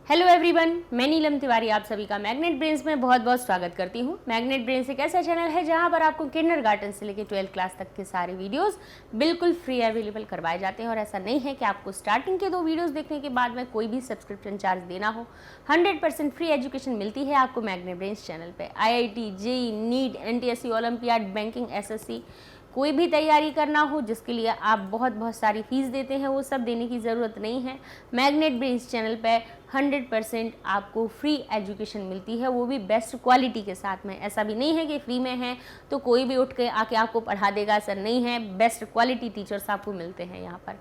Hello everyone, मैं नीलम तिवारी आप सभी का मैग्नेट ब्रेन्स में बहुत बहुत स्वागत करती हूँ। मैग्नेट ब्रेन्स एक ऐसा चैनल है जहाँ पर आपको किंडरगार्टन से लेकर 12th क्लास तक के सारे वीडियोस बिल्कुल फ्री अवेलेबल करवाए जाते हैं। और ऐसा नहीं है कि आपको स्टार्टिंग के 2 वीडियोस देखने के बाद में कोई भी सब्सक्रिप्शन चार्ज देना हो। 100% फ्री एजुकेशन मिलती है आपको मैग्नेट ब्रेन्स चैनल पर। IIT, JEE, NEET, NTSC, olympiad, banking, SSC कोई भी तैयारी करना हो जिसके लिए आप बहुत सारी फीस देते हैं, वो सब देने की ज़रूरत नहीं है। मैग्नेट ब्रेन्स चैनल पे 100% आपको फ्री एजुकेशन मिलती है, वो भी बेस्ट क्वालिटी के साथ में। ऐसा भी नहीं है कि फ्री में है तो कोई भी उठ के आके आपको पढ़ा देगा, ऐसा नहीं है। बेस्ट क्वालिटी टीचर्स आपको मिलते हैं यहाँ पर।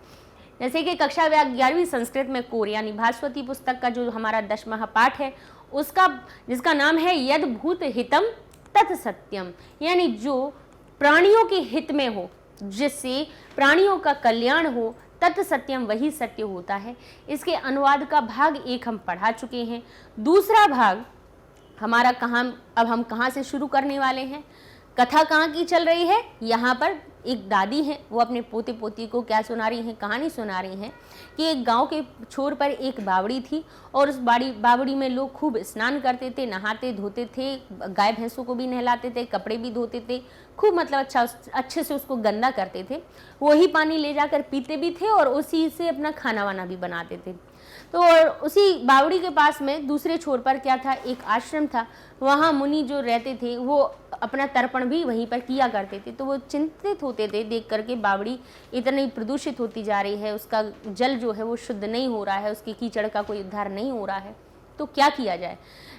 जैसे कि कक्षा 11वीं संस्कृत में कोर यानी भास्वती पुस्तक का जो हमारा 10वां पाठ है उसका जिसका नाम है यद भूत हितम तत् सत्यम, यानी जो प्राणियों के हित में हो, जिससे प्राणियों का कल्याण हो, तत् सत्यम वही सत्य होता है। इसके अनुवाद का भाग 1 हम पढ़ा चुके हैं। दूसरा भाग हमारा अब हम कहाँ से शुरू करने वाले हैं। कथा कहाँ की चल रही है, यहाँ पर एक दादी हैं, वो अपने पोते पोती को क्या सुना रही हैं, कहानी सुना रही हैं कि एक गांव के छोर पर एक बावड़ी थी और उस बावड़ी में लोग खूब स्नान करते थे, नहाते धोते थे, गाय भैंसों को भी नहलाते थे, कपड़े भी धोते थे, खूब मतलब अच्छे से उसको गंदा करते थे। वही पानी ले जाकर पीते भी थे और उसी से अपना खाना वाना भी बनाते थे। तो उसी बावड़ी के पास में दूसरे छोर पर क्या था, एक आश्रम था। वहाँ मुनि जो रहते थे वो अपना तर्पण भी वहीं पर किया करते थे। तो वो चिंतित होते थे देख करके बावड़ी इतनी प्रदूषित होती जा रही है, उसका जल जो है वो शुद्ध नहीं हो रहा है, उसकी कीचड़ का कोई उद्धार नहीं हो रहा है, तो क्या किया जाए।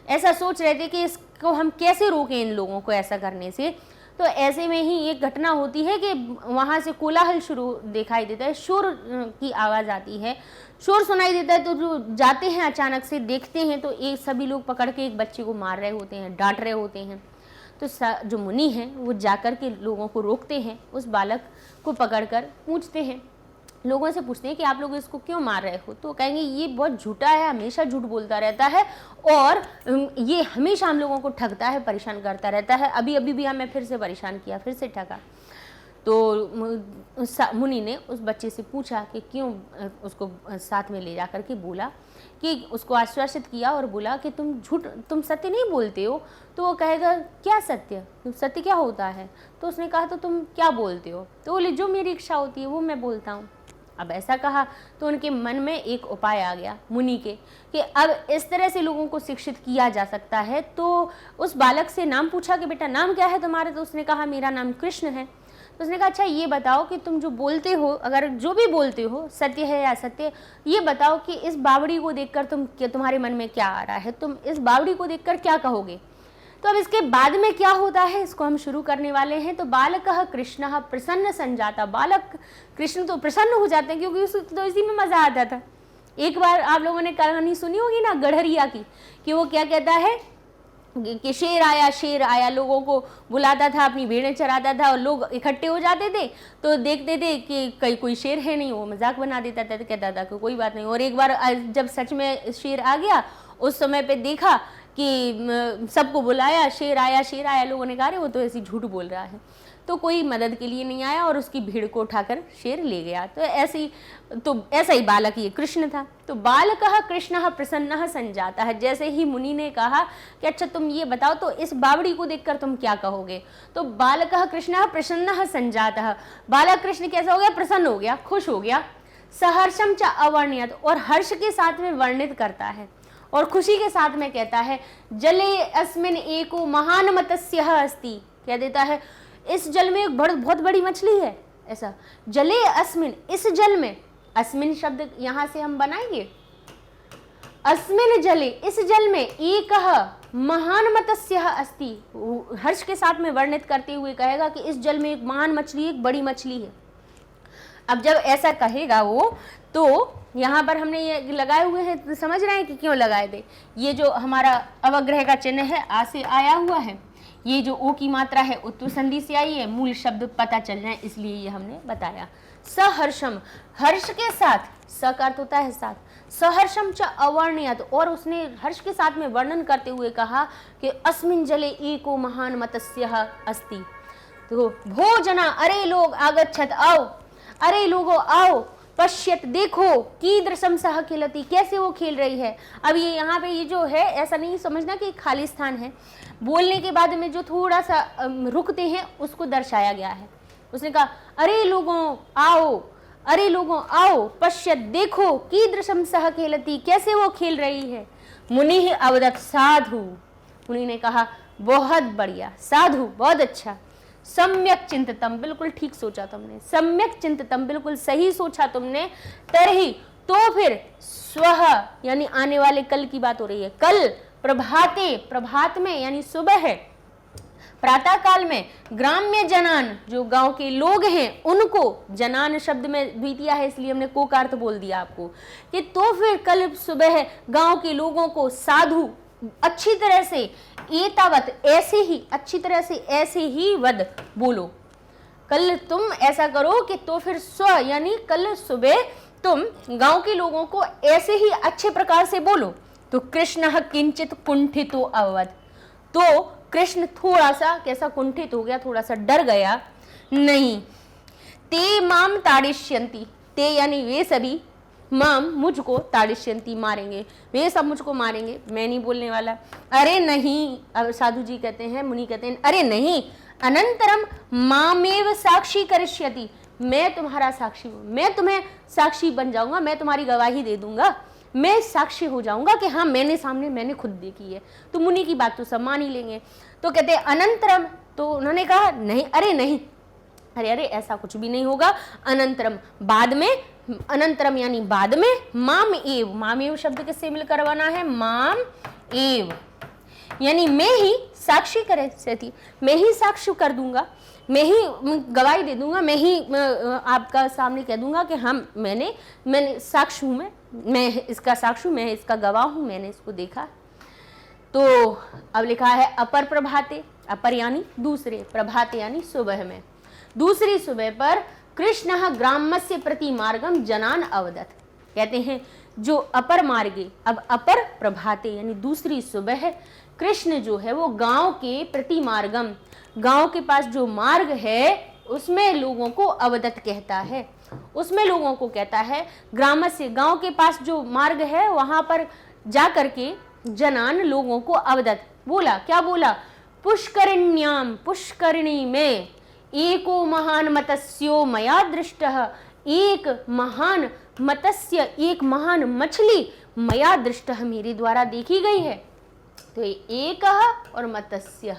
ऐसा सोच रहे थे कि इसको हम कैसे रोकें इन लोगों को ऐसा करने से। तो ऐसे में ही एक घटना होती है कि वहाँ से कोलाहल शुरू दिखाई देता है, शोर की आवाज़ आती है, शोर सुनाई देता है। तो जो जाते हैं अचानक से देखते हैं तो एक सभी लोग पकड़ के एक बच्चे को मार रहे होते हैं, डांट रहे होते हैं। तो जो मुनि हैं वो जाकर के लोगों को रोकते हैं, उस बालक को पकड़कर पूछते हैं, लोगों से पूछते हैं कि आप लोग इसको क्यों मार रहे हो। तो कहेंगे ये बहुत झूठा है, हमेशा झूठ बोलता रहता है और ये हमेशा हम लोगों को ठगता है, परेशान करता रहता है। अभी भी हमें फिर से परेशान किया, फिर से ठगा। तो मुनि ने उस बच्चे से पूछा कि क्यों, उसको साथ में ले जाकर के बोला कि उसको आश्वासित किया और बोला कि तुम सत्य नहीं बोलते हो। तो वो कहेगा क्या सत्य, सत्य क्या होता है। तो उसने कहा तो तुम क्या बोलते हो। तो बोले जो मेरी इच्छा होती है वो मैं बोलता हूँ। अब ऐसा कहा तो उनके मन में एक उपाय आ गया मुनि के कि अब इस तरह से लोगों को शिक्षित किया जा सकता है। तो उस बालक से नाम पूछा कि बेटा नाम क्या है तुम्हारा। तो उसने कहा मेरा नाम कृष्ण है। तो उसने कहा अच्छा ये बताओ कि तुम जो बोलते हो, अगर जो भी बोलते हो सत्य है या असत्य, ये बताओ कि इस बावड़ी को देखकर तुम्हारे मन में क्या आ रहा है, तुम इस बावड़ी को देखकर क्या कहोगे। तो अब इसके बाद में क्या होता है इसको हम शुरू करने वाले हैं। तो बालकः कृष्णः प्रसन्न संजाता, बालक कृष्ण तो प्रसन्न हो जाते हैं क्योंकि उसको तो इसी में मजा आता था। एक बार आप लोगों ने कहानी सुनी होगी ना गड़हरिया की, कि वो क्या कहता है कि शेर आया, लोगों को बुलाता था, अपनी भेड़ें चराता था और लोग इकट्ठे हो जाते थे तो देखते थे कि कोई शेर है नहीं, वो मजाक बना देता था, तो कहता था कि कोई बात नहीं। और एक बार जब सच में शेर आ गया उस समय पे देखा कि सबको बुलाया, शेर आया, लोगों ने कहा अरे वो तो ऐसी झूठ बोल रहा है। तो कोई मदद के लिए नहीं आया और उसकी भीड़ को उठाकर शेर ले गया। तो ऐसा ही बालक ये कृष्ण था। तो बालकः कृष्णः प्रसन्नः संजातः, जैसे ही मुनि ने कहा कि अच्छा तुम ये बताओ तो इस बावड़ी को देखकर तुम क्या कहोगे। तो बालकः कृष्णः प्रसन्नः संजातः, बालक कृष्ण कैसा हो गया, प्रसन्न हो गया, खुश हो गया। सहर्षम च अवर्ण्यत, और हर्ष के साथ में वर्णित करता है और खुशी के साथ में कहता है जले अस्मिन एको महान मत्स्यः अस्ति, कह देता है इस जल में एक बहुत बड़ी मछली है। ऐसा जले अस्मिन, इस जल में, अस्मिन शब्द यहां से हम बनाएंगे, अस्मिन जले, इस जल में, एकः महान मत्स्यः अस्ति, हर्ष के साथ में वर्णित करते हुए कहेगा कि इस जल में एक महान मछली, एक बड़ी मछली है। अब जब ऐसा कहेगा वो, तो यहाँ पर हमने ये लगाए हुए हैं, तो समझ रहे हैं कि क्यों लगाए थे। ये जो हमारा अवग्रह का चिन्ह है आ से आया हुआ है, ये जो ओ की मात्रा है उत्तर संधि से आई है, मूल शब्द पता चल जाए इसलिए ये हमने बताया। सहर्षम, हर्ष के साथ, स का अर्थ होता है साथ, सहर्षम च अवर्ण्यत, और उसने हर्ष के साथ में वर्णन करते हुए कहा कि अस्मिन जले एको महान मत्स्यः अस्ति। तो भोजना, अरे लोग आगच्छत, आओ, अरे लोगों आओ, पश्यत देखो, कीदृशम सह खेलती, कैसे वो खेल रही है। अब ये यहाँ पे ये जो है ऐसा नहीं समझना कि खाली स्थान है, बोलने के बाद में जो थोड़ा सा रुकते हैं उसको दर्शाया गया है। उसने कहा अरे लोगों आओ, अरे लोगों आओ, पश्यत देखो, कीदृशम सह खेलती, कैसे वो खेल रही है। मुनि ही अवदत साधु, मुनि ने कहा बहुत बढ़िया, साधु बहुत अच्छा, सम्यक चिंततम, बिल्कुल ठीक सोचा तुमने, सम्यक चिंततम, बिल्कुल सही सोचा तुमने, तरही, तो फिर, स्वह यानी आने वाले कल की बात हो रही है, कल, प्रभाते, प्रभात में यानी सुबह है, प्रातः काल में, ग्राम्य जनान, जो गांव के लोग हैं उनको, जनान शब्द में द्वितीया है इसलिए हमने को का अर्थ बोल दिया आपको, कि तो फिर कल सुबह गांव के लोगों को साधु अच्छी तरह से, एतावत ऐसे ही, अच्छी तरह से ऐसे ही वद बोलो, कल तुम ऐसा करो कि तो फिर स्व यानी कल सुबह तुम गांव के लोगों को ऐसे ही अच्छे प्रकार से बोलो। तो कृष्ण किंचित कुंठितो अवद, तो कृष्ण थोड़ा सा कैसा कुंठित हो गया, थोड़ा सा डर गया, नहीं, ते माम ताड़िष्यंती, ते यानी वे सभी, माम मुझको, ताड़िष्यंती मारेंगे, वे सब मुझको मारेंगे, मैं नहीं बोलने वाला। अरे नहीं, अब साधु जी कहते हैं, मुनि कहते हैं अरे नहीं, अनंतरम मामेव साक्षी करिष्यति, मैं तुम्हारा साक्षी हूं, मैं तुम्हें साक्षी बन जाऊंगा, मैं तुम्हारी गवाही दे दूंगा, मैं साक्षी हो जाऊंगा कि हाँ मैंने सामने, मैंने खुद देखी है। तो मुनि की बात तो सब मान ही लेंगे। तो कहते हैं अनंतरम, तो उन्होंने कहा नहीं, अरे नहीं, अरे अरे ऐसा कुछ भी नहीं होगा, अनंतरम बाद में, अनंतरम यानी बाद में, माम एव, माम एव शब्द किससे मिल करवाना है, माम एव यानी मैं ही साक्षी करे थी, मैं ही साक्ष्य कर दूंगा, मैं ही गवाही दे दूंगा, मैं ही आपका सामने कह दूंगा कि हम मैंने साक्ष्य हूं, मैं इसका साक्ष्य हूं, मैं इसका गवाह हूं, मैंने इसको देखा। तो अब लिखा है अपर प्रभाते, अपर यानी दूसरे, प्रभाते यानी सुबह में, दूसरी सुबह पर कृष्ण ग्रामस्य प्रति मार्गम जनान अवदत, कहते हैं जो अपर मार्गे, अब अपर प्रभाते यानी दूसरी सुबह, कृष्ण जो है वो गांव के प्रति मार्गम, गांव के पास जो मार्ग है उसमें लोगों को अवदत कहता है, उसमें लोगों को कहता है, ग्रामस्य गांव के पास जो मार्ग है वहां पर जा करके जनान लोगों को अवदत बोला, क्या बोला, पुष्करिण्याम, पुष्करिणी में, एको महान मत्स्यो मया दृष्टः, एक महान मत्स्य, एक महान मछली, मया दृष्टः मेरे द्वारा देखी गई है। तो एक और मत्स्य,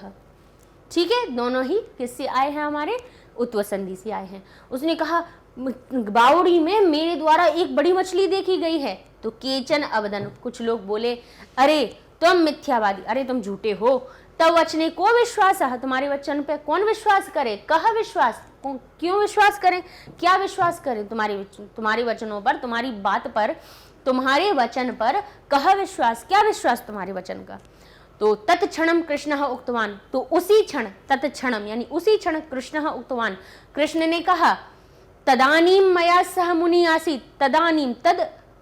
ठीक है, दोनों ही किससे आए हैं, हमारे उत्व संधि से आए हैं। उसने कहा बावड़ी में मेरे द्वारा एक बड़ी मछली देखी गई है। तो केचन अवदन, कुछ लोग बोले अरे तुम मिथ्यावादी, अरे तुम झूठे हो, तब वचने को विश्वास है, तुम्हारे वचन पे कौन विश्वास करे, कहा विश्वास, क्यों विश्वास करें, क्या विश्वास करें तुम्हारे वचनों पर, तुम्हारी बात पर, तुम्हारे वचन पर कहा विश्वास, क्या विश्वास तुम्हारे वचन का। तो तत्क्षणम कृष्ण उक्तवान, तो उसी क्षण, तत्क्षणम यानी उसी क्षण कृष्ण उक्तवान, कृष्ण ने कहा, तदानीम मया सह मुनि आसीत, तदानीम, तद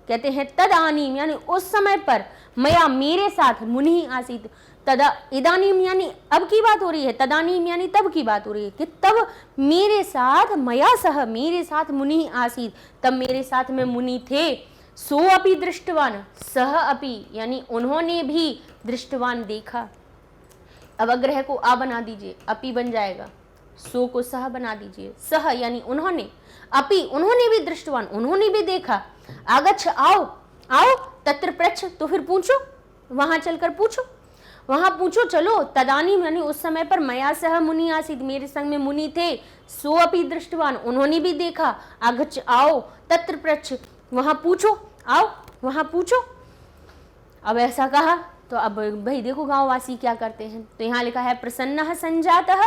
कहते हैं तदानीम यानी उस समय पर, मया मेरे साथ, मुनि आसीत, तदा, इदानीम यानी अब की बात हो रही है, तदानीम यानी तब की बात हो रही है, कि तब मेरे साथ, मया सह मेरे साथ, मुनि आसीत, तब मेरे साथ में मुनि थे, सो अपि दृष्टवान, सह अपि यानी उन्होंने भी, दृष्टवान देखा। अब अग्रह को आ बना दीजिए, अपि बन जाएगा, सो को सह बना दीजिए, सह यानी उन्होंने, अपि उन्होंने भी, दृष्टवान उन्होंने भी देखा। आगच्छ आओ, आओ, तत्र पृच्छ, तो फिर पूछो, वहां चलकर पूछो, वहां पूछो, चलो, तदानीम यानी उस समय पर, मया सह मुनि आसीत मेरे संग में मुनि थे, सो अपि दृष्टवान उन्होंने भी देखा, आगच्छ आओ, तत्र पृच्छ वहां पूछो, आओ वहां पूछो। अब ऐसा कहा तो अब भाई देखो गांववासी क्या करते हैं। तो यहाँ लिखा है प्रसन्न संजातः,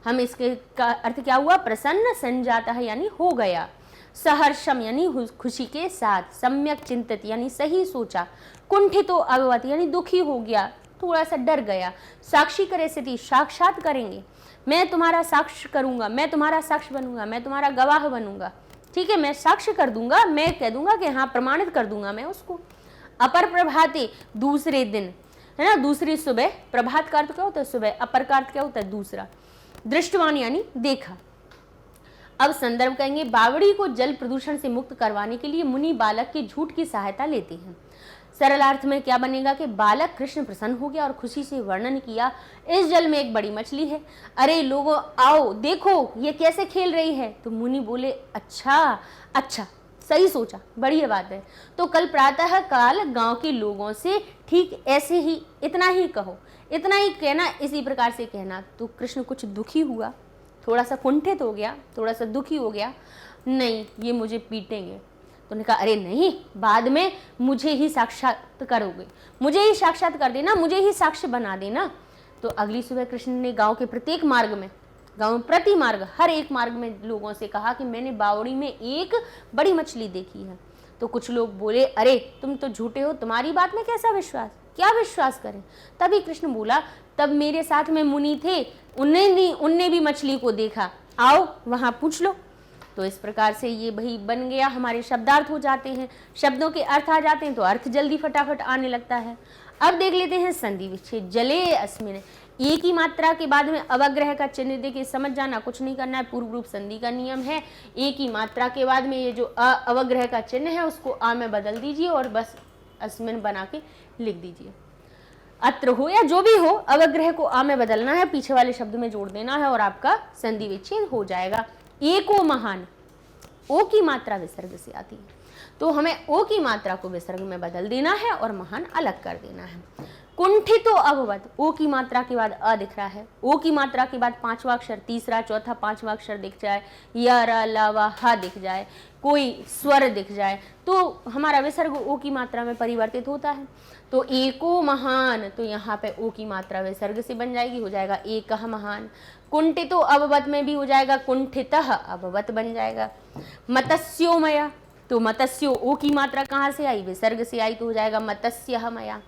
हम इसके का अर्थ क्या हुआ, प्रसन्न संजातः यानी हो गया, सहर्षम यानी खुशी के साथ, सम्यक चिंतित यानी सही सोचा, कुंठितो अववत यानी दुखी हो गया, थोड़ा सा डर गया, साक्षी करे स्थिति, साक्षात करेंगे, मैं तुम्हारा साक्ष्य करूंगा, मैं तुम्हारा साक्ष्य बनूंगा, मैं तुम्हारा गवाह बनूंगा, ठीक है, मैं साक्ष्य कर दूंगा, मैं कह दूंगा कि हाँ प्रमाणित कर दूंगा मैं उसको। अपर प्रभाते दूसरे दिन, है ना, दूसरी सुबह, प्रभात का अर्थ क्या होता है सुबह, अपर का अर्थ क्या होता है दूसरा, दृष्टवान यानी देखा। अब संदर्भ कहेंगे, बावड़ी को जल प्रदूषण से मुक्त करवाने के लिए मुनि बालक के झूठ की सहायता लेते हैं। सरल अर्थ में क्या बनेगा कि बालक कृष्ण प्रसन्न हो गया और खुशी से वर्णन किया, इस जल में एक बड़ी मछली है, अरे लोगों आओ देखो ये कैसे खेल रही है। तो मुनि बोले अच्छा अच्छा, सही सोचा, बढ़िया बात है। तो कल प्रातः काल गांव के लोगों से ठीक ऐसे ही इतना ही कहो, इतना ही कहना, इसी प्रकार से कहना। तो कृष्ण कुछ दुखी हुआ, थोड़ा सा कुंठित हो गया, थोड़ा सा दुखी हो गया, नहीं ये मुझे पीटेंगे। तो उन्होंने कहा अरे नहीं, बाद में मुझे ही साक्षात करोगे, मुझे ही साक्षात कर देना, मुझे ही साक्ष्य बना देना। तो अगली सुबह कृष्ण ने गांव के प्रत्येक मार्ग में, गांव प्रति मार्ग, हर एक मार्ग में लोगों से कहा कि मैंने बावड़ी में एक बड़ी मछली देखी है। तो कुछ लोग बोले अरे तुम तो झूठे हो, तुम्हारी बात में कैसा विश्वास, क्या विश्वास करें। तभी कृष्ण बोला, तब मेरे साथ में मुनि थे, उनने भी मछली को देखा, आओ वहां पूछ लो। तो इस प्रकार से ये भाई बन गया, हमारे शब्दार्थ हो जाते हैं, शब्दों के अर्थ आ जाते हैं तो अर्थ जल्दी फटाफट आने लगता है। अब देख लेते हैं संधि विच्छेद। जले अस्मिन, एक ही मात्रा के बाद में अवग्रह का चिन्ह देके समझ जाना, कुछ नहीं करना है, पूर्व रूप संधि का नियम है। एक ही मात्रा के बाद में ये जो अवग्रह का चिन्ह है उसको आ में बदल दीजिए और बस अस्मिन बना के लिख दीजिए। अत्र हो या जो भी हो, अवग्रह को आ में बदलना है, पीछे वाले शब्द में जोड़ देना है और आपका संधि विच्छेद हो जाएगा। एको महान, ओ की मात्रा विसर्ग से आती है, तो हमें ओ की मात्रा को विसर्ग में बदल देना है और महान अलग कर देना है। कुंठितो अभवत, ओ की मात्रा के बाद अ दिख रहा है, ओ की मात्रा के बाद पांचवा अक्षर, तीसरा चौथा पांचवा अक्षर दिख जाए, य र ल व ह दिख जाए, कोई स्वर दिख जाए, तो हमारा विसर्ग ओ की मात्रा में परिवर्तित होता है। तो एको महान, तो यहाँ पे ओ की मात्रा विसर्ग से बन जाएगी, हो जाएगा एकः महान। कुंठितो अभवत में भी हो जाएगा, कुंठितः अभवत बन जाएगा। मत्स्यो मया, तो मत्स्यो ओ की मात्रा कहाँ से आई, विसर्ग से आई, तो हो जाएगा मत्स्यः मया।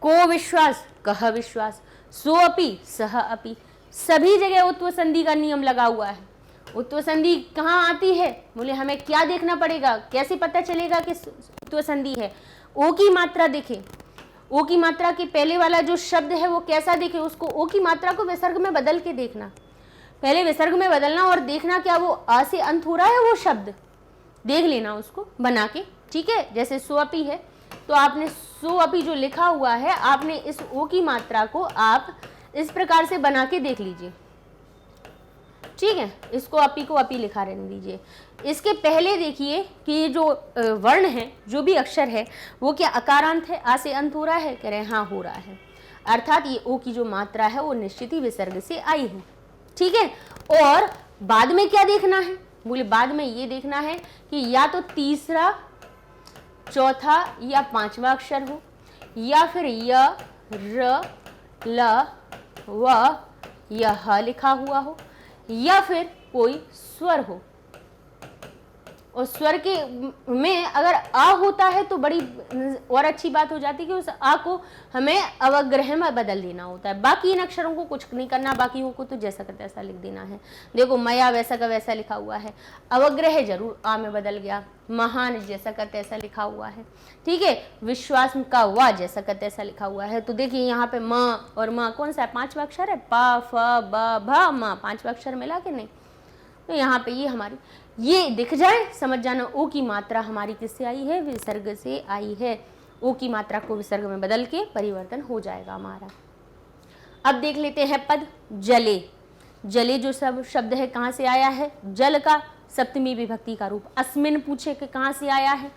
को विश्वास, कह विश्वास, सो अपि सह अपि, सभी जगह उत्व संधि का नियम लगा हुआ है। उत्व संधि कहाँ आती है, बोले हमें क्या देखना पड़ेगा, कैसे पता चलेगा कि उत्व संधि है। ओ की मात्रा देखे, ओ की मात्रा के पहले वाला जो शब्द है वो कैसा दिखे, उसको ओ की मात्रा को विसर्ग में बदल के देखना, पहले विसर्ग में बदलना और देखना क्या वो आ से अंत हो रहा है, वो शब्द देख लेना उसको बना के, ठीक है। जैसे सोअपी है तो आपने सोअपी जो लिखा हुआ है, आपने इस ओ की मात्रा को आप इस प्रकार से बना के देख लीजिए, ठीक है। इसको अपी को अपी लिखा रहने दीजिए। इसके पहले देखिए कि ये जो वर्ण है, जो भी अक्षर है वो क्या अकारांत है, आ से अंत हो रहा है, कह रहे हैं हाँ हो रहा है, अर्थात ये ओ की जो मात्रा है वो निश्चित ही विसर्ग से आई है, ठीक है। और बाद में क्या देखना है, बोले बाद में ये देखना है कि या तो तीसरा चौथा या पांचवा अक्षर हो, या फिर य र ल व य ह लिखा हुआ हो, या फिर कोई स्वर हो। और स्वर के में अगर आ होता है तो बड़ी और अच्छी बात हो जाती है कि उस आ को हमें अवग्रह में बदल देना होता है। बाकी इन अक्षरों को कुछ नहीं करना, बाकी को तो जैसा का तैसा लिख देना है। देखो मया वैसा का वैसा लिखा हुआ है, अवग्रह जरूर आ में बदल गया, महान जैसा का तैसा लिखा हुआ है, ठीक है। विश्वास का वा जैसा का तैसा लिखा हुआ है। तो देखिए यहाँ पे म और म कौन सा है, पांचवा अक्षर है, पा फ ब भ म, पांचवा अक्षर मिला के नहीं, तो यहाँ पे ये हमारी ये दिख जाए, समझ जाना ओ की मात्रा हमारी किससे आई है, विसर्ग से आई है। ओ की मात्रा को विसर्ग में बदल के परिवर्तन हो जाएगा हमारा। अब देख लेते हैं पद जले। जले जो सब शब्द है कहाँ से आया है, जल का सप्तमी विभक्ति का रूप। अस्मिन पूछे कि कहाँ से आया है,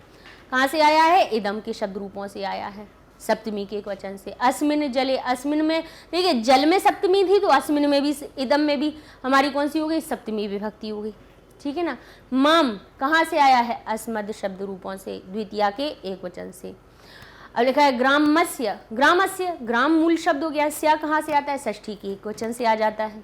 कहाँ से आया है, इदम के शब्द रूपों से आया है, सप्तमी के एक वचन से। अस्मिन जले, अस्मिन में ठीक है, जल में सप्तमी थी तो अस्मिन में भी, इदम में भी हमारी कौन सी हो गई, सप्तमी विभक्ति हो गई, ठीक है ना। मम कहाँ से आया है, अस्मद शब्द रूपों से, द्वितीया के एक वचन से। अब लिखा है ग्रामस्य, ग्रामस्य ग्राम मूल शब्द हो गया, स्या कहाँ से आता है, षष्ठी के एक वचन से आ जाता है।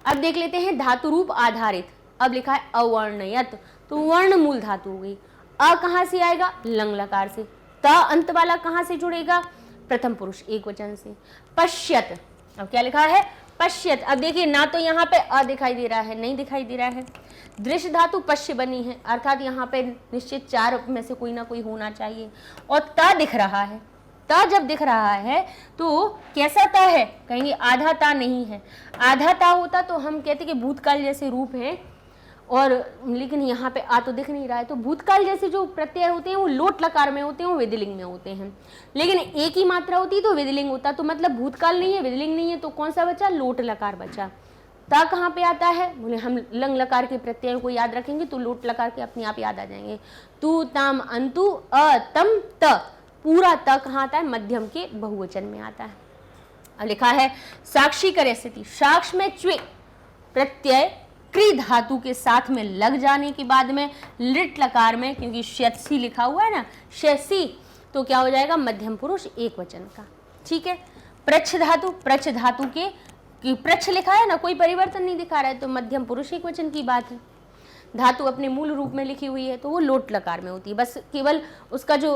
अब देख लेते हैं धातु रूप आधारित। अब लिखा है अवर्णयत, तो वर्ण मूल धातु हो गई। अ कहाँ से आएगा, लंग लकार से। त अंत वाला कहाँ से जुड़ेगा, प्रथम पुरुष एक वचन से। पश्यत, अब क्या लिखा है, पश्यत। अब देखिए ना तो यहाँ पे अ दिखाई दे रहा है, नहीं दिखाई दे रहा है, दृश्य धातु पश्य बनी है, अर्थात यहाँ पे निश्चित चार में से कोई ना कोई होना चाहिए। और त दिख रहा है, त जब दिख रहा है तो कैसा त है, कहेंगे आधा ता नहीं है। आधा ता होता तो हम कहते कि भूतकाल जैसे रूप है और लेकिन यहाँ पे आ तो दिख नहीं रहा है। तो भूतकाल जैसे जो प्रत्यय होते हैं वो लोट लकार में होते हैं, वो विधिलिंग में होते हैं। लेकिन एक ही मात्रा होती तो विधिलिंग होता, तो मतलब भूतकाल नहीं है, विधिलिंग नहीं है, तो कौन सा बचा? लोट लकार बचा। ता कहाँ पे आता है? बोले हम लंग लकार के प्रत्ययों को याद रखेंगे तो लोट लकार के अपने आप याद आ जाएंगे। तू ताम अंतु अ तम त, पूरा त कहाँ आता है? मध्यम के बहुवचन में आता है। अब लिखा है साक्षी करे स्थिति, साक्ष में च्वे प्रत्यय क्री धातु के साथ में लग जाने के बाद में लिट लकार में, क्योंकि शतसी लिखा हुआ है ना, शसी, तो क्या हो जाएगा? मध्यम पुरुष एक वचन का। ठीक है। प्रच्छ धातु, प्रच्छ धातु के कि प्रच्छ लिखा है ना, कोई परिवर्तन नहीं दिखा रहा है, तो मध्यम पुरुष एक वचन की बात है। धातु अपने मूल रूप में लिखी हुई है तो वो लोट लकार में होती है, बस केवल उसका जो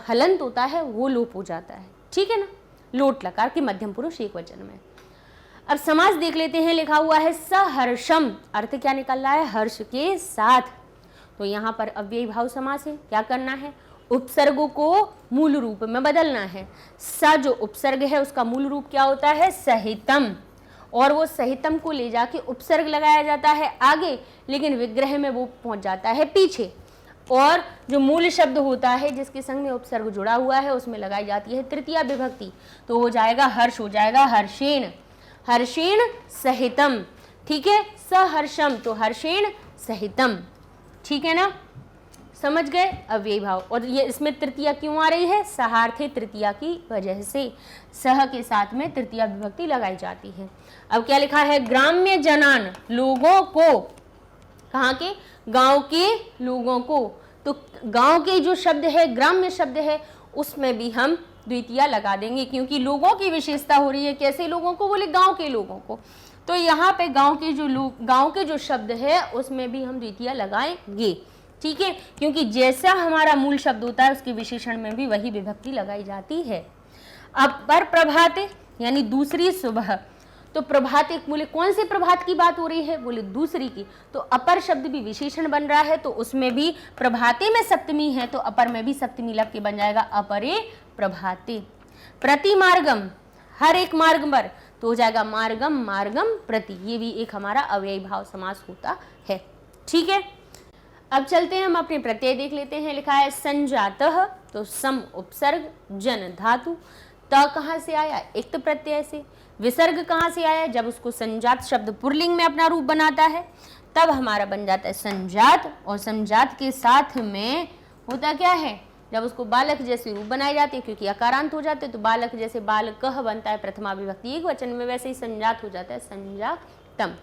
हलंत होता है वो लोप हो जाता है। ठीक है ना, लोट लकार के मध्यम पुरुष एक वचन में। अब समास देख लेते हैं। लिखा हुआ है सहर्षम, अर्थ क्या निकल रहा है? हर्ष के साथ। तो यहाँ पर अव्ययी भाव समास है। क्या करना है? उपसर्गों को मूल रूप में बदलना है। स जो उपसर्ग है उसका मूल रूप क्या होता है? सहितम, और वो सहितम को ले जाके उपसर्ग लगाया जाता है आगे, लेकिन विग्रह में वो पहुंच जाता है पीछे। और जो मूल शब्द होता है जिसके संग में उपसर्ग जुड़ा हुआ है उसमें लगाई जाती है तृतीया विभक्ति, तो हो जाएगा हर्ष, हो जाएगा हर्षेण, हर्षेण सहितम। ठीक है, सहर्षम तो हर्षेण सहितम। ठीक है ना, समझ गए? अव्ययी भाव। और ये इसमें तृतीया क्यों आ रही है? सहार्थे तृतीया की वजह से सह के साथ में तृतीया विभक्ति लगाई जाती है। अब क्या लिखा है? ग्राम्य जनान, लोगों को, कहाँ के? गांव के लोगों को। तो गांव के जो शब्द है, ग्राम्य शब्द है, उसमें भी हम द्वितीया लगा देंगे, क्योंकि लोगों की विशेषता हो रही है। कैसे लोगों को? बोले गांव के लोगों को। तो यहाँ पे गांव के जो लोग, गांव के जो शब्द है उसमें भी हम द्वितीया लगाएंगे। ठीक है, क्योंकि जैसा हमारा मूल शब्द होता है उसके विशेषण में भी वही विभक्ति लगाई जाती है। अब पर प्रभाते यानी दूसरी सुबह, तो प्रभात एक, बोले कौन से प्रभात की बात हो रही है? बोले दूसरी की। तो अपर शब्द भी विशेषण बन रहा है, तो उसमें भी प्रभाते में सप्तमी है तो अपर में भी सप्तमी लग के बन जाएगा अपरे प्रभाते। प्रति मार्गम, हर एक मार्ग पर, तो हो जाएगा मार्गम, मार्गम प्रति। ये भी एक हमारा अव्ययी भाव समास होता है। ठीक है, अब चलते हैं हम अपने प्रत्यय देख लेते हैं। लिखा है संजातः, तो सम उपसर्ग, जन धातु, त कहाँ से आया? इक्त प्रत्यय से। विसर्ग कहाँ से आया? जब उसको संजात शब्द पुल्लिंग में अपना रूप बनाता है तब हमारा बन जाता है संजात। और संजात के साथ में होता क्या है? जब उसको बालक जैसे रूप बनाए जाते हैं, क्योंकि अकारांत हो जाते हैं, तो बालक जैसे बालकः बनता है प्रथमा विभक्ति एक वचन में, वैसे ही संजात हो जाता है संजातम,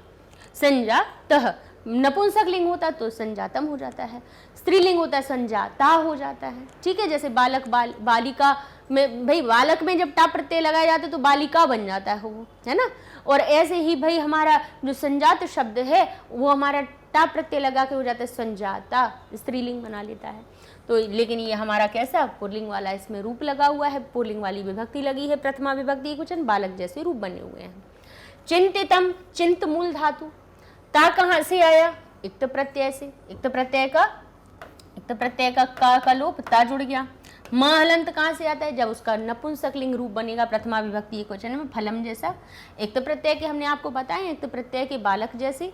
संजातः। नपुंसक लिंग होता है तो संजातम हो जाता है, स्त्रीलिंग होता है संजाता हो जाता है। ठीक है, जैसे बालक, बालिका में, भाई बालक में जब टा प्रत्यय लगाया जाता है तो बालिका बन जाता है वो, है ना। और ऐसे ही भाई हमारा जो संजात शब्द है वो हमारा टा प्रत्यय लगा के हो जाता है संजाता, स्त्रीलिंग बना लेता है। तो लेकिन ये हमारा कैसा? पुल्लिंग वाला, इसमें रूप लगा हुआ है, पुल्लिंग वाली विभक्ति लगी है, प्रथमा विभक्ति एकवचन, बालक जैसे रूप बने हुए हैं। चिंतितम, चिंत मूल धातु, ता कहाँ से आया? इक्त प्रत्यय से। इक्त प्रत्यय का लोप, ता जुड़ गया। म हलंत कहाँ से आता है? जब उसका नपुंसक लिंग रूप बनेगा प्रथमा विभक्ति एकवचन में, फलम जैसा। इक्त प्रत्यय के हमने आपको बताया, इक्त प्रत्यय के बालक जैसे।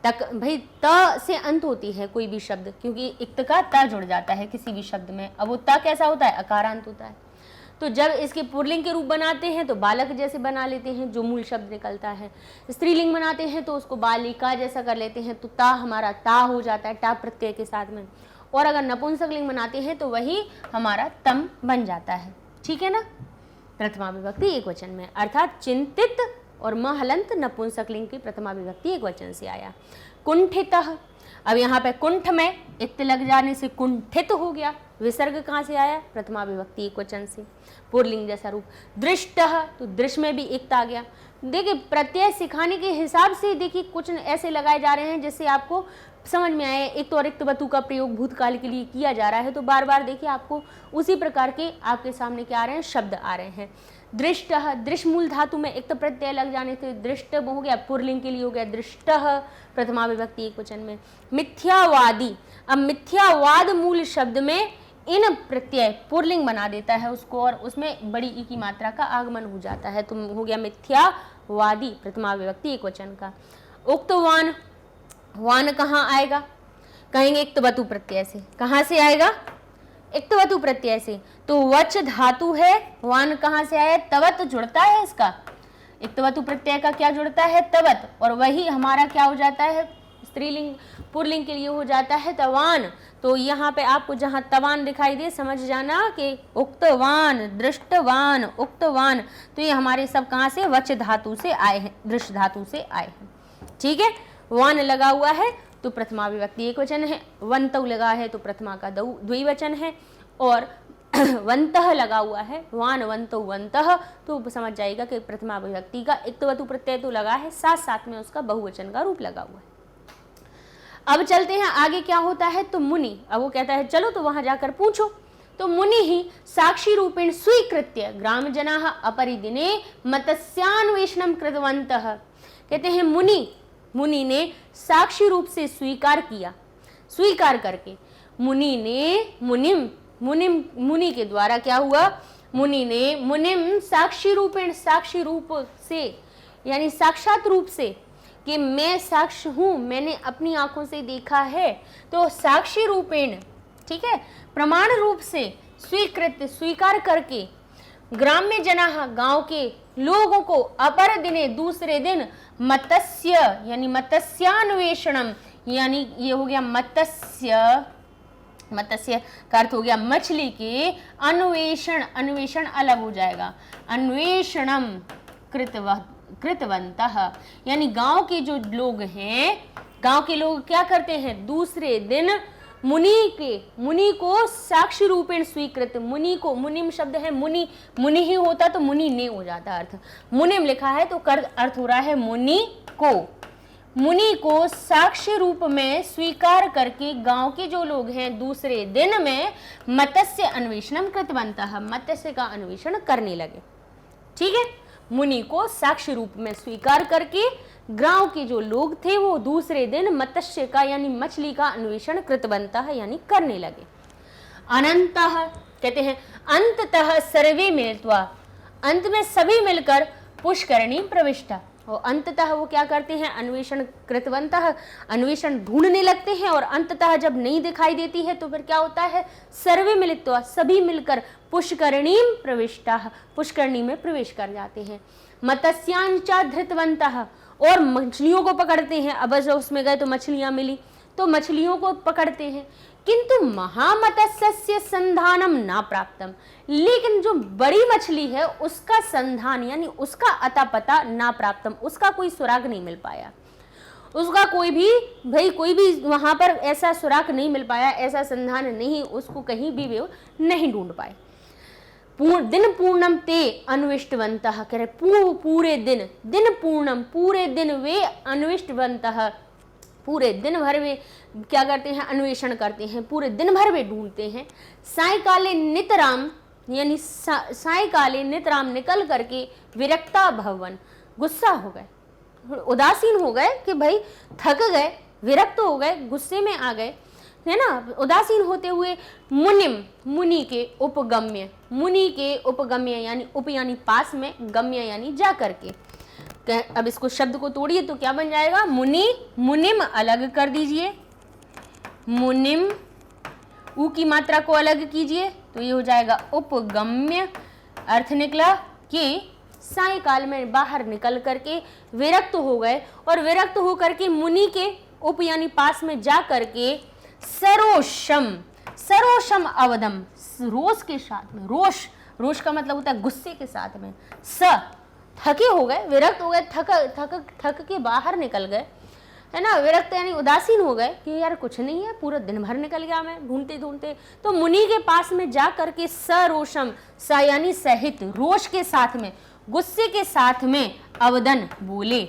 तक भाई त से अंत होती है कोई भी शब्द, क्योंकि इक्त का ता जुड़ जाता है किसी भी शब्द में। अब वो ता कैसा होता है? अकारांत होता है। तो जब इसके पुल्लिंग के रूप बनाते हैं तो बालक जैसे बना लेते हैं, जो मूल शब्द निकलता है। स्त्रीलिंग बनाते हैं तो उसको बालिका जैसा कर लेते हैं, तो ता हमारा ता हो जाता है टा प्रत्यय के साथ में। और अगर नपुंसक लिंग बनाते हैं तो वही हमारा तम बन जाता है। ठीक है ना, प्रथमा विभक्ति एक वचन में, अर्थात चिंतित और म हलंत नपुंसक लिंग की प्रथमा विभक्ति एक वचन से आया। कुंठितः, अब यहाँ पे कुंठ में इक्त लग जाने से कुंठित हो गया। विसर्ग कहाँ से आया? प्रथमा विभक्ति एक वचन से, पुल्लिंग जैसा रूप। दृष्टः, तो दृश्य में भी इक्त आ गया। देखिए प्रत्यय सिखाने के हिसाब से देखिए कुछ ऐसे लगाए जा रहे हैं जिससे आपको समझ में आए। एक तो रिक्त वतु का प्रयोग भूतकाल के लिए किया जा रहा है, तो बार बार देखिए आपको उसी प्रकार के आपके सामने क्या आ रहे हैं? शब्द आ रहे हैं। दृष्टः, दृश्य मूल धातु में इक्त प्रत्यय लग जाने से दृष्ट हो गया, पुल्लिंग के लिए हो गया दृष्टः, प्रथमा विभक्ति एक वचन में। मिथ्यावादी, अब मिथ्यावाद मूल शब्द में इन प्रत्यय पुल्लिंग बना देता है उसको, और उसमें बड़ी ई की मात्रा का आगमन हो जाता है, तो हो गया मिथ्यावादी, प्रथमा विभक्ति एक वचन का। उक्तवान, वान कहाँ आएगा, कहेंगे इक्तवतु प्रत्यय से। कहाँ से आएगा, इक्तवतु प्रत्यय से। तो वच धातु है, वान कहाँ से आया, तवत जुड़ता है इसका, इक्तवतु प्रत्यय का क्या जुड़ता है, तवत, और वही हमारा क्या हो जाता है, स्त्रीलिंग पुल्लिंग के लिए हो जाता है तवान। तो यहाँ पे आपको जहाँ तवान दिखाई दे समझ जाना कि उक्तवान, दृष्टवान, उक्तवान, तो ये हमारे सब कहाँ से, वच धातु से आए हैं, दृष्ट धातु से आए हैं। ठीक है, वान लगा हुआ है तो प्रथमा विभक्ति एक वचन है, वंतौ लगा है तो प्रथमा का द्विवचन है, और वंतः लगा हुआ है, वान वंतो वंतः, तो समझ जाएगा कि प्रथमा विभक्ति का इक्तवतु प्रत्यय तो लगा है, साथ साथ में उसका बहुवचन का रूप लगा हुआ है। अब चलते हैं आगे क्या होता है, तो मुनि, अब वो कहता है चलो तो वहां जाकर पूछो। तो मुनि ही साक्षी रूपेण स्वीकृत्य ग्राम जनाः अपरिदिने मत्स्यान्वेषणं कृतवन्तः। कहते हैं मुनि ने साक्षी रूप से स्वीकार किया, स्वीकार करके मुनि के द्वारा क्या हुआ, मुनि ने मुनिम साक्षी रूपेण, साक्षी रूप से यानी साक्षात रूप से, कि मैं साक्ष्य हूं, मैंने अपनी आंखों से देखा है, तो साक्षी रूपेण, ठीक है, प्रमाण रूप से स्वीकृत, स्वीकार करके ग्राम्य जनाः, गांव के लोगों को, अपर दिने, दूसरे दिन, मत्स्य यानी मत्स्यान्वेषणम, यानी ये हो गया मत्स्य, मत्स्य का अर्थ हो गया मछली के, अन्वेषण, अन्वेषण अलग हो जाएगा, अन्वेषणम कृतवन्तः, यानी गांव के जो लोग हैं, गांव के लोग क्या करते हैं, दूसरे दिन मुनि को साक्षी रूपेण स्वीकृत, मुनि को, मुनिम शब्द है, मुनि ही होता तो मुनि ने हो जाता अर्थ, मुनिम लिखा है तो कर अर्थ हो रहा है मुनि को साक्ष्य रूप में स्वीकार करके गांव के जो लोग हैं दूसरे दिन में मत्स्य अन्वेषणम कृतवन्तः, मत्स्य का अन्वेषण करने लगे। ठीक है, मुनि को साक्ष्य रूप में स्वीकार करके गांव के जो लोग थे वो दूसरे दिन मत्स्य का यानी मछली का अन्वेषण कृतवन्तः यानी करने लगे। अनन्तः कहते हैं अंततः सर्वे मिलित्वा, अंत में सभी मिलकर पुष्करणी प्रविष्टा, और अंततः वो क्या करते हैं, अन्वेषण कृतवन्तः, अन्वेषण ढूंढने लगते हैं, और अंततः जब नहीं दिखाई देती है तो फिर क्या होता है, सर्वे मिलित्वा, सभी मिलकर पुष्करणीम प्रविष्टाः, पुष्करणी में प्रवेश कर जाते हैं। मत्स्यांचा धृतवन्तः, और मछलियों को पकड़ते हैं, अब जब उसमें गए तो मछलियां मिली तो मछलियों को पकड़ते हैं। किंतु महामत्स्यस्य संधानम ना प्राप्तम, लेकिन जो बड़ी मछली है उसका संधान यानी उसका अता पता ना प्राप्तम, उसका कोई सुराग नहीं मिल पाया, उसका कोई भी वहां पर ऐसा सुराग नहीं मिल पाया, ऐसा संधान नहीं, उसको कहीं भी वे नहीं ढूंढ पाए। दिन पूर्णम ते अन्विष्टवन्तः, कह रहे पूरे दिन पूर्णम, पूरे दिन वे अन्विष्टवन्तः, पूरे दिन भर वे क्या करते हैं, अन्वेषण करते हैं, पूरे दिन भर वे ढूंढते हैं। सायकाले नितराम यानी सायकाले नितराम निकल करके विरक्ता भवन, गुस्सा हो गए, उदासीन हो गए कि भाई थक गए, विरक्त हो गए, गुस्से में आ गए, है ना, उदासीन होते हुए मुनि के उपगम्य यानी उप यानी पास में, गम्य यानी जा करके। अब इसको शब्द को तोड़िए तो क्या बन जाएगा, मुनिम अलग कर दीजिए, मुनिम उ की मात्रा को अलग कीजिए तो ये हो जाएगा उपगम्य। अर्थ निकला कि सायकाल में बाहर निकल करके विरक्त हो गए, और विरक्त होकर के मुनि के उप यानी पास में जा करके सरोषम अवदम, रोष के साथ में, रोष का मतलब होता है गुस्से के साथ में, थके हो गए, विरक्त हो गए, थक के बाहर निकल गए, है ना, विरक्त यानी उदासीन हो गए कि यार कुछ नहीं है, पूरा दिन भर निकल गया मैं ढूंढते ढूंढते, तो मुनि के पास में जा करके सरोषम, यानी सहित, रोष के साथ में, गुस्से के साथ में, अवदन बोले,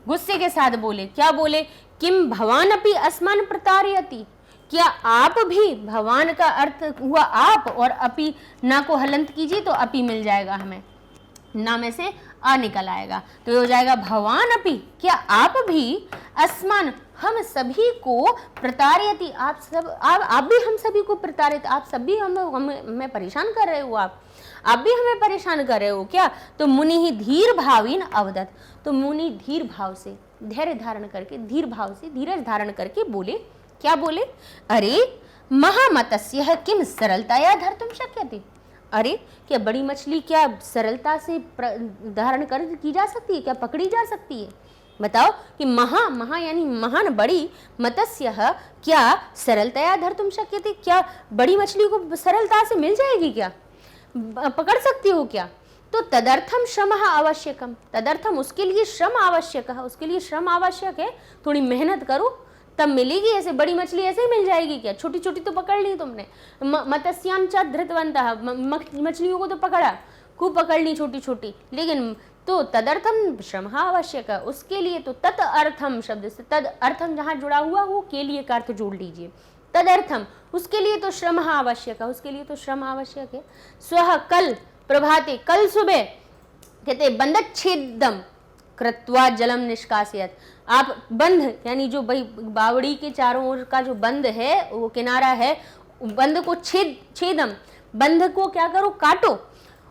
गुस्से के साथ बोले, क्या बोले, किम भवान अपि अस्मान प्रतारयति, क्या आप भी, भवान का अर्थ हुआ आप, और अपि ना को हलंत कीजिए तो अपि मिल जाएगा हमें, ना में से आ निकल आएगा तो ये हो जाएगा भवान अपि, क्या आप भी, अस्मान हम सभी को, प्रतारयति आप भी हम सभी को प्रतारित, आप सभी हमें परेशान कर रहे हो, आप भी हमें परेशान कर रहे हो क्या। तो मुनि ही धीर भावीन अवदत, तो मुनि धीर भाव से धैर्य धारण करके, धीर भाव से धीरज धारण करके बोले, क्या बोले? अरे महामतस्य किम सरलताया धर्तुम शक्यते। अरे क्या बड़ी मछली क्या सरलता से धारण कर की जा सकती है, क्या पकड़ी जा सकती है? बताओ कि महा यानी महान, बड़ी, मत्स्य क्या सरलताया धर्तुम शक्यते, क्या बड़ी मछली को सरलता से मिल जाएगी, क्या पकड़ सकती हो क्या? तो तदर्थम श्रम आवश्यकम, तदर्थम उसके लिए श्रम आवश्यक है, उसके लिए श्रम आवश्यक है, थोड़ी मेहनत करो तब मिलेगी। ऐसे बड़ी मछली ऐसे ही मिल जाएगी क्या? छोटी छोटी तो पकड़ ली तुमने, मत्स्याम च धृतवन्तः, मछलियों को तो पकड़ा, खूब पकड़ ली छोटी छोटी, लेकिन तो तदर्थम श्रम आवश्यक है, उसके लिए तो तत् अर्थम शब्द से, तद अर्थम जहाँ जुड़ा हुआ वो के लिए का अर्थ जोड़ लीजिए, तदर्थम उसके लिए तो श्रम आवश्यक है, उसके लिए तो श्रम आवश्यक है। स्वः कल प्रभाते, कल सुबह कहते बंधच्छेदम कृत्वा जलम निष्कासयत, आप बंध यानी जो बावड़ी के चारों ओर का जो बंध है, वो किनारा है, बंध को छेदम, बंध को क्या करो, काटो,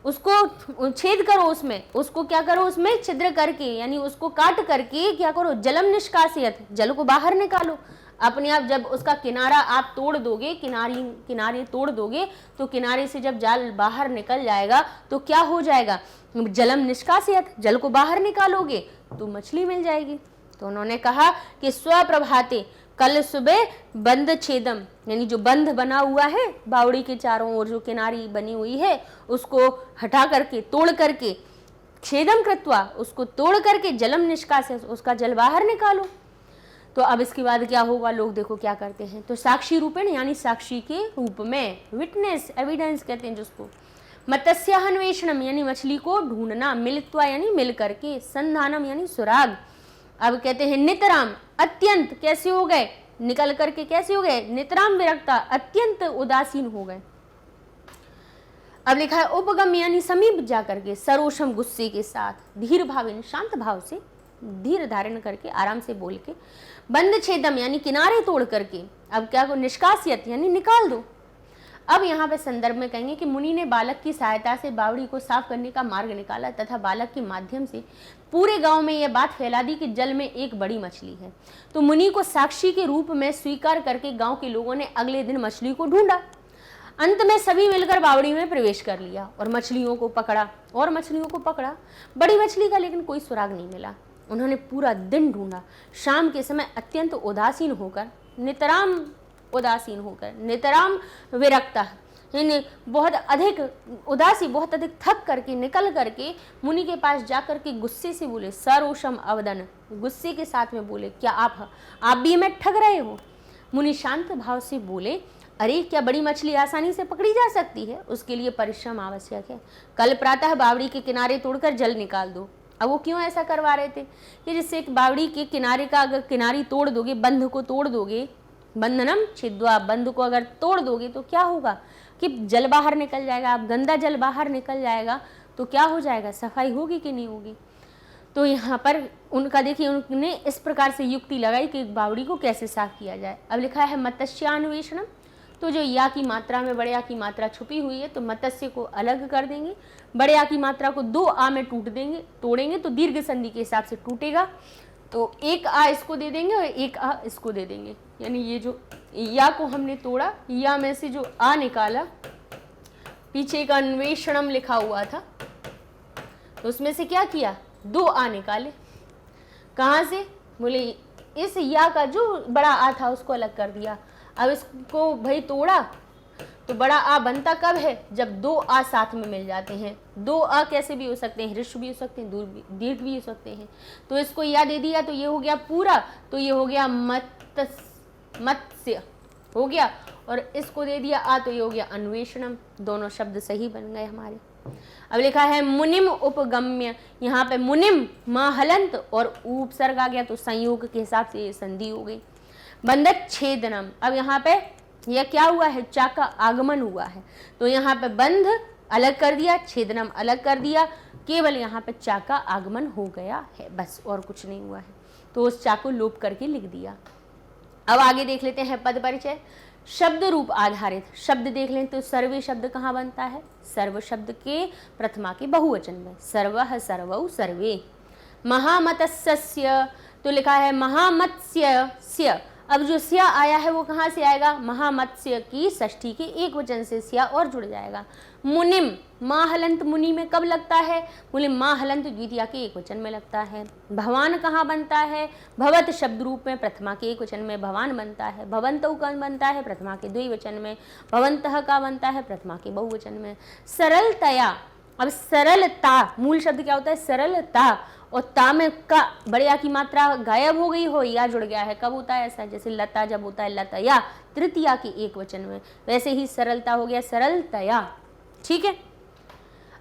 उसको छेद करो, उसमें उसको क्या करो, उसमें छिद्र करके यानी उसको काट करके क्या करो, जलम निष्कासयत, जल को बाहर निकालो। अपने आप जब उसका किनारा आप तोड़ दोगे, किनारे तोड़ दोगे तो किनारे से जब जाल बाहर निकल जाएगा तो क्या हो जाएगा, जलम निष्कासयत, जल को बाहर निकालोगे तो मछली मिल जाएगी। तो उन्होंने कहा कि स्वप्रभाते, कल सुबह बंध छेदम यानी जो बंध बना हुआ है बावड़ी के चारों ओर, जो किनारी बनी हुई है उसको हटा करके, तोड़ करके, छेदम कृत्वा उसको तोड़ करके, जलम निष्कासयत उसका जल बाहर निकालो। तो अब इसके बाद क्या होगा, लोग देखो क्या करते हैं, तो साक्षी रूपेण यानी साक्षी के रूप में, विटनेस, एविडेंस कहते हैं जिसको, मत्स्यान्वेषणम यानी मछली को ढूंढना, मिलित्वा यानी मिल करके, संधानम यानी सुराग। अब कहते हैं नितराम, अत्यंत कैसे हो गए, निकल करके कैसे हो गए, नितराम विरक्ता, अत्यंत उदासीन हो गए। अब लिखा है उपगम यानी समीप जाकर के, सरोषम गुस्से के साथ, धीर भाव शांत भाव से, धीर धारण करके, आराम से बोल के, बंद छेदम यानी किनारे तोड़ करके, अब क्या को, निष्कासियत यानी निकाल दो। अब यहाँ पे संदर्भ में कहेंगे कि मुनि ने बालक की सहायता से बावड़ी को साफ करने का मार्ग निकाला तथा बालक के माध्यम से पूरे गांव में यह बात फैला दी कि जल में एक बड़ी मछली है। तो मुनि को साक्षी के रूप में स्वीकार करके गांव के लोगों ने अगले दिन मछली को ढूंढा। अंत में सभी मिलकर बावड़ी में प्रवेश कर लिया और मछलियों को पकड़ा, और मछलियों को पकड़ा, बड़ी मछली का लेकिन कोई सुराग नहीं मिला। उन्होंने पूरा दिन ढूंढा। शाम के समय अत्यंत उदासीन होकर, नितराम उदासीन होकर, नितराम विरक्ता यानी बहुत अधिक उदासी, बहुत अधिक थक करके, निकल करके मुनि के पास जाकर के गुस्से से बोले, सरोषम अवदन, गुस्से के साथ में बोले, क्या आप भी हमें ठग रहे हो? मुनि शांत भाव से बोले, अरे क्या बड़ी मछली आसानी से पकड़ी जा सकती है? उसके लिए परिश्रम आवश्यक है। कल प्रातः बावड़ी के किनारे तोड़कर जल निकाल दो। अब वो क्यों ऐसा करवा रहे थे कि जिससे एक बावड़ी के किनारे का अगर किनारी तोड़ दोगे, बंध को तोड़ दोगे, बंधनम छिद्वा, बंध को अगर तोड़ दोगे तो क्या होगा कि जल बाहर निकल जाएगा। अब गंदा जल बाहर निकल जाएगा तो क्या हो जाएगा, सफाई होगी कि नहीं होगी। तो यहाँ पर उनका देखिए, उन्होंने इस प्रकार से युक्ति लगाई कि बावड़ी को कैसे साफ किया जाए। अब लिखा है मत्स्यान्वेषणम, तो जो या की मात्रा में बड़े आ की मात्रा छुपी हुई है तो मत्स्य को अलग कर देंगे, बड़े आ की मात्रा को दो आ में तोड़ेंगे तो दीर्घ संधि के हिसाब से टूटेगा। तो एक आ इसको दे देंगे और एक आ इसको दे देंगे, यानी ये जो या को हमने तोड़ा, या में से जो आ निकाला, पीछे का अन्वेषणम लिखा हुआ था तो उसमें से क्या किया, दो आ निकाले। कहाँ से, बोले इस या का जो बड़ा आ था उसको अलग कर दिया। अब इसको भाई तोड़ा तो बड़ा आ बनता कब है, जब दो आ साथ में मिल जाते हैं। दो आ कैसे भी हो सकते हैं, ह्रस्व भी हो सकते हैं, दीर्घ भी हो सकते हैं। तो इसको या दे दिया तो ये हो गया पूरा, तो ये हो गया मत्स्य हो गया, और इसको दे दिया आ तो ये हो गया अन्वेषणम। दोनों शब्द सही बन गए हमारे। अब लिखा है मुनिम उपगम्य, यहाँ पे मुनिम माँ हलंत और उपसर्ग आ गया तो संयोग के हिसाब से ये संधि हो गई। बंधत छेदनम, अब यहाँ पे यह क्या हुआ है, चा का आगमन हुआ है तो यहाँ पे बंध अलग कर दिया, छेदनम अलग कर दिया, केवल यहाँ पे चा का आगमन हो गया है, बस और कुछ नहीं हुआ है। तो उस चा को लोप करके लिख दिया। अब आगे देख लेते हैं पद परिचय। शब्द रूप आधारित शब्द देख लें तो सर्वे शब्द कहाँ बनता है, सर्व शब्द के प्रथमा के बहुवचन में, सर्वः सर्वौ सर्वे। महामतस्य, तो लिखा है महामत्स्य स्य। अब जो स्य आया है वो कहाँ से आएगा, महामत्स्य की षष्ठी के एक वचन से स्य और जुड़ जाएगा। मुनिम, माँ हलंत मुनि में कब लगता है, बोले माँ हलंत द्वितीया के एक वचन में लगता है। भवान कहाँ बनता है, भवत शब्द रूप में प्रथमा के एक वचन में भवान बनता है। भवंतौ का बनता है प्रथमा के द्विवचन में। भवंतः का बनता है प्रथमा के बहुवचन में। सरलतया, अब सरलता मूल शब्द क्या होता है, सरलता, और ता में का बड़े या की मात्रा गायब हो गई हो या जुड़ गया है, कब होता है ऐसा, जैसे लता जब होता है लतया तृतीया के एक वचन में, वैसे ही सरलता हो गया सरलतया। ठीक है,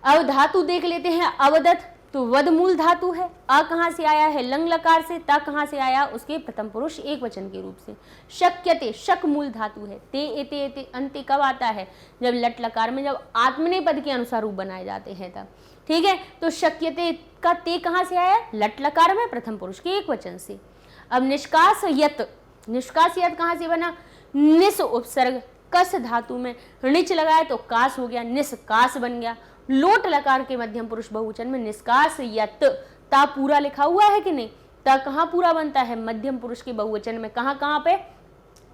अब धातु देख लेते हैं। अवदत, तो वद मूल धातु है। अ कहाँ से आया है, लंग लकार से। ता कहाँ से आया, उसके प्रथम पुरुष एक वचन के रूप से। शक्यते, शक मूल धातु है। ते एते एते अंत्य कब आता है, जब लट लकार में जब आत्मनेपद के अनुसार रूप बनाए जाते हैं तब। ठीक है, तो शक्यते का ते कहाँ से आया, लट लकार में प्रथम पुरुष के एक वचन से। अब निष्कास यत, निष्कास यत कहाँ से बना, निस उपसर्ग कस धातु में ऋच लगाया तो कास हो गया, निष्कास बन गया। लोट लकार के मध्यम पुरुष बहुवचन में निष्कास यत, ता पूरा लिखा हुआ है कि नहीं, ता कहाँ पूरा बनता है, मध्यम पुरुष के बहुवचन में। कहाँ कहाँ पे,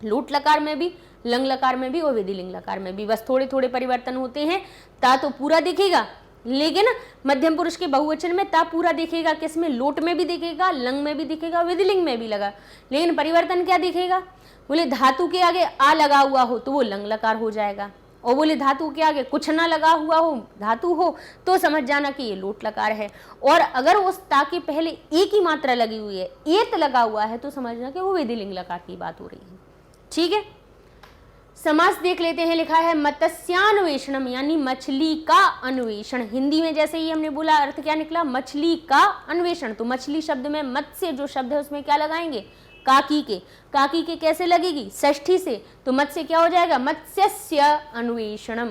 लोट लकार में भी, लंग लकार में भी और विधिलिंग लकार में भी, बस थोड़े थोड़े परिवर्तन होते हैं। ता तो पूरा दिखेगा, लेकिन मध्यम पुरुष के बहुवचन में ता पूरा दिखेगा, किसमें, लोट में भी दिखेगा, लंग में भी दिखेगा, विधिलिंग में भी लगा, लेकिन परिवर्तन क्या दिखेगा, बोले धातु के आगे आ लगा हुआ हो तो वो लंग लकार हो जाएगा, और बोले धातु के आगे कुछ ना लगा हुआ हो धातु हो तो समझ जाना कि ये लोट लकार है। और अगर उस ता के पहले एक ही मात्रा लगी हुई है, एत लगा हुआ है, तो समझना कि वो विधिलिंग लकार की बात हो रही है। ठीक है, समास देख लेते हैं। लिखा है मत्स्यान्वेषणम, यानी मछली का अन्वेषण। हिंदी में जैसे ही हमने बोला अर्थ क्या निकला, मछली का अन्वेषण। तो मछली शब्द में मत्स्य जो शब्द है उसमें क्या लगाएंगे, काकी के। काकी के कैसे लगेगी, षष्ठी से, तो मत्स्य क्या हो जाएगा, मत्स्यस्य अन्वेषणम।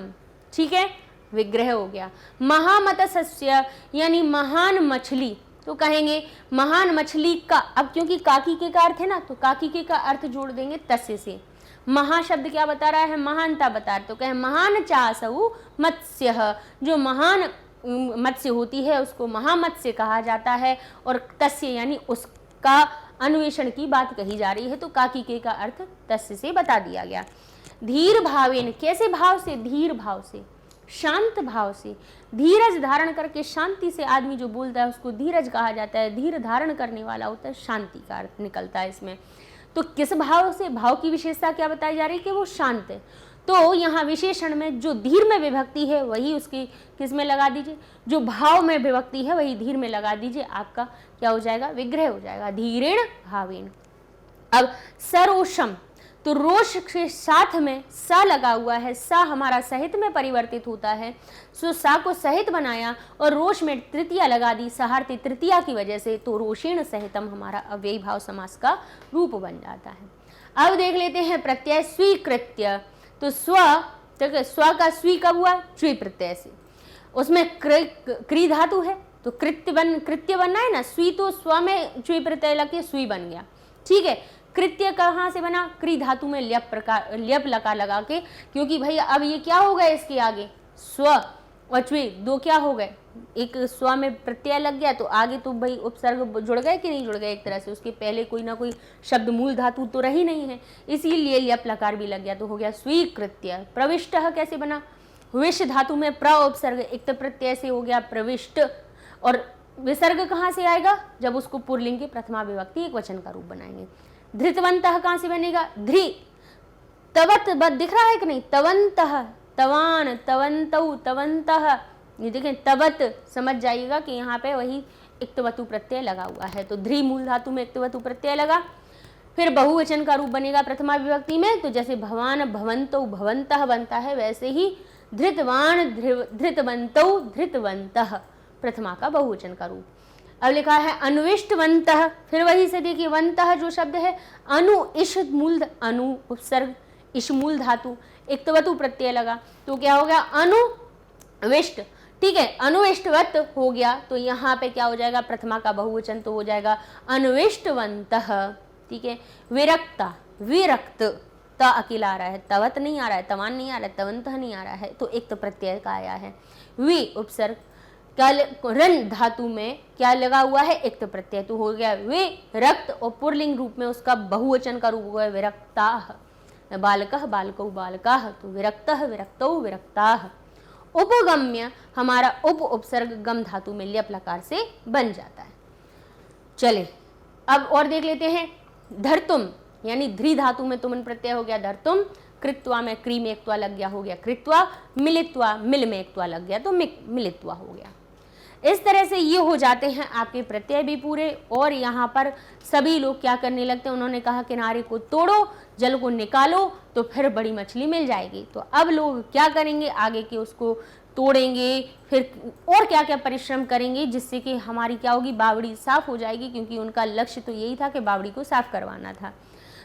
ठीक है, विग्रह हो गया। महामत्स्य यानी महान मछली, तो कहेंगे महान मछली का। अब क्योंकि काकी के का अर्थ है ना, तो काकी के का अर्थ जोड़ देंगे तस्य से। महा शब्द क्या बता रहा है, महानता बता रहा है, तो कहें महान चासऊ मत्स्य, जो महान मत्स्य होती है उसको महामत्स्य कहा जाता है। और तस्य यानी उसका अन्वेषण की बात कही जा रही है, तो काकी के का अर्थ तस्य से बता दिया गया। धीर भावेन, कैसे भाव से, धीर भाव से, शांत भाव से, धीरज धारण करके शांति से आदमी जो बोलता है उसको धीरज कहा जाता है। धीर धारण करने वाला होता है, शांति का अर्थ निकलता है इसमें। तो किस भाव से, भाव की विशेषता क्या बताई जा रही है कि वो शांत है। तो यहाँ विशेषण में जो धीर में विभक्ति है वही उसकी किस में लगा दीजिए, जो भाव में विभक्ति है वही धीर में लगा दीजिए, आपका क्या हो जाएगा, विग्रह हो जाएगा, धीरेण भावेन। अब सरोषम, तो रोष के साथ में सा लगा हुआ है, सा हमारा सहित में परिवर्तित होता है, सो सा को सहित बनाया और रोष में तृतीया लगा दी सहार्थी तृतीया की वजह से, तो रोषेण सहितम हमारा अव्ययी भाव समास का रूप बन जाता है। अब देख लेते हैं प्रत्यय स्वीकृत्य। तो स्व का स्वी कब हुआ, च्वी प्रत्यय से, उसमें क्री धातु है तो कृत्य बनना है ना, स्वी तो स्व में च्वी प्रत्यय लग के स्वी बन गया। ठीक है, कृत्य कहाँ से बना, क्री धातु में ल्यप लकार लगा के, क्योंकि भाई अब ये क्या हो गए, इसके आगे स्व और च्वी दो क्या हो गए, एक स्व में प्रत्यय लग गया तो आगे तो भाई उपसर्ग जुड़ गए कि नहीं जुड़ गए, एक तरह से उसके पहले कोई ना कोई शब्द मूल धातु तो रही नहीं है, इसीलिए ल्यप लकार भी लग गया, तो हो गया स्वीकृत्य। प्रविष्ट कैसे बना, विष धातु में प्र उपसर्ग इक्त प्रत्यय से हो गया प्रविष्ट, और विसर्ग कहाँ से आएगा, जब उसको पुल्लिंग के प्रथमा विभक्ति एक वचन का रूप बनाएंगे। धृतवंतः कहाँ से बनेगा, ध्री, तवत बद दिख रहा है कि नहीं, तवंतः, तवान, तवंतौ, तवंतः, ये देखें तवत, समझ जाइएगा कि यहाँ पे वही इक्तवतु प्रत्यय लगा हुआ है, तो ध्री मूल धातु में इक्तवतु प्रत्यय लगा, फिर बहुवचन का रूप बनेगा प्रथमा विभक्ति में, तो जैसे भवान भवंतौ भवंतः बनता है वैसे ही धृतवान धृतवंतौ धृतवंतः प्रथमा का बहुवचन का रूप। अब लिखा है अनुविष्टवंतः, फिर वही से देखिए वंतः जो शब्द है अनु इश मूल, अनु उपसर्ग इश मूल धातु इक्तवतु प्रत्यय लगा, तो क्या हो गया अनुविष्ट। ठीक है, अनुविष्टवत हो गया, तो यहाँ पे क्या हो जाएगा, प्रथमा का बहुवचन तो हो जाएगा अनुविष्टवंतः। ठीक है, विरक्ता, विरक्त, त अकेला आ रहा है, तवत नहीं आ रहा है, तवान नहीं आ रहा है, तवंतः नहीं आ रहा है, तो एक तो प्रत्यय का आया है। वि उपसर्ग कल रन धातु में क्या लगा हुआ है, इक्त प्रत्यय, तो हो गया वे रक्त, और पुरलिंग रूप में उसका बहुवचन का रूप हो गया विरक्ताः, बालकः बालकौ बालकाः, तो विरक्तः विरक्तौ विरक्ताः। उपगम्य हमारा उप उपसर्ग गम धातु में ल्यप लकार से बन जाता है। चले अब और देख लेते हैं। धर्तुम यानी ध्री धातु में तुमन प्रत्यय हो गया धर्तुम, कृत्वा में क्री में एक्त्वा लग गया, हो गया कृत्वा, मिलित्वा मिल में एक्त्वा लग गया तो मिलित्वा हो गया। इस तरह से ये हो जाते हैं आपके प्रत्यय भी पूरे। और यहाँ पर सभी लोग क्या करने लगते हैं, उन्होंने कहा किनारे को तोड़ो, जल को निकालो तो फिर बड़ी मछली मिल जाएगी। तो अब लोग क्या करेंगे, आगे के उसको तोड़ेंगे, फिर और क्या क्या परिश्रम करेंगे जिससे कि हमारी क्या होगी, बावड़ी साफ हो जाएगी, क्योंकि उनका लक्ष्य तो यही था कि बावड़ी को साफ करवाना था।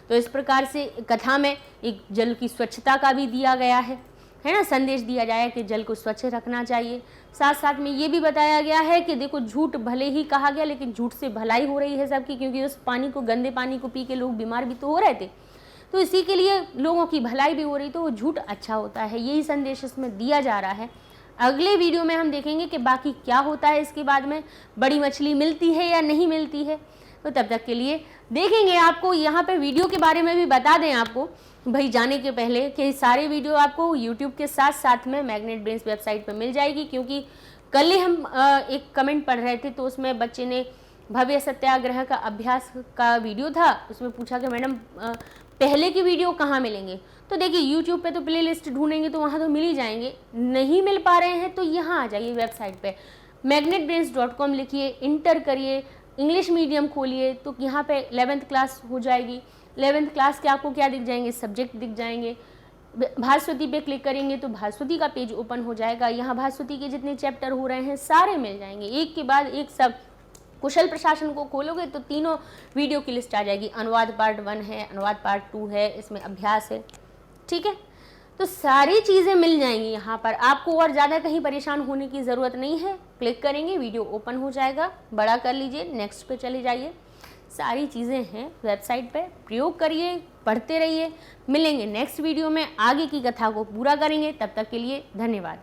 तो इस प्रकार से कथा में एक जल की स्वच्छता का भी दिया गया है ना, संदेश दिया जाए कि जल को स्वच्छ रखना चाहिए। साथ साथ में ये भी बताया गया है कि देखो झूठ भले ही कहा गया, लेकिन झूठ से भलाई हो रही है सबकी, क्योंकि उस पानी को, गंदे पानी को पी के लोग बीमार भी तो हो रहे थे, तो इसी के लिए लोगों की भलाई भी हो रही, तो वो झूठ अच्छा होता है, यही संदेश इसमें दिया जा रहा है। अगले वीडियो में हम देखेंगे कि बाकी क्या होता है, इसके बाद में बड़ी मछली मिलती है या नहीं मिलती है। तो तब तक के लिए देखेंगे। आपको यहाँ पे वीडियो के बारे में भी बता दें आपको भाई जाने के पहले कि सारे वीडियो आपको YouTube के साथ साथ में मैग्नेट ब्रेन्स वेबसाइट पे मिल जाएगी, क्योंकि कल ही हम एक कमेंट पढ़ रहे थे, तो उसमें बच्चे ने भव्य सत्याग्रह का अभ्यास का वीडियो था, उसमें पूछा कि मैडम पहले की वीडियो कहाँ मिलेंगे। तो देखिए YouTube पे तो प्ले लिस्ट ढूंढेंगे तो वहाँ तो मिल ही जाएंगे, नहीं मिल पा रहे हैं तो यहाँ आ जाइए वेबसाइट पे magnetbrains.com लिखिए, इंटर करिए, इंग्लिश मीडियम खोलिए, तो यहाँ पे 11th क्लास हो जाएगी। 11th क्लास के आपको क्या दिख जाएंगे, सब्जेक्ट दिख जाएंगे। भास्वती पे क्लिक करेंगे तो भास्वती का पेज ओपन हो जाएगा, यहाँ भास्वती के जितने चैप्टर हो रहे हैं सारे मिल जाएंगे, एक के बाद एक सब। कुशल प्रशासन को खोलोगे तो तीनों वीडियो की लिस्ट आ जाएगी, अनुवाद पार्ट 1 है, अनुवाद पार्ट 2 है, इसमें अभ्यास है, ठीक है। तो सारी चीज़ें मिल जाएंगी यहाँ पर, आपको और ज़्यादा कहीं परेशान होने की ज़रूरत नहीं है। क्लिक करेंगे, वीडियो ओपन हो जाएगा, बड़ा कर लीजिए, नेक्स्ट पे चले जाइए, सारी चीज़ें हैं वेबसाइट पे, प्रयोग करिए, पढ़ते रहिए। मिलेंगे नेक्स्ट वीडियो में, आगे की कथा को पूरा करेंगे। तब तक के लिए धन्यवाद।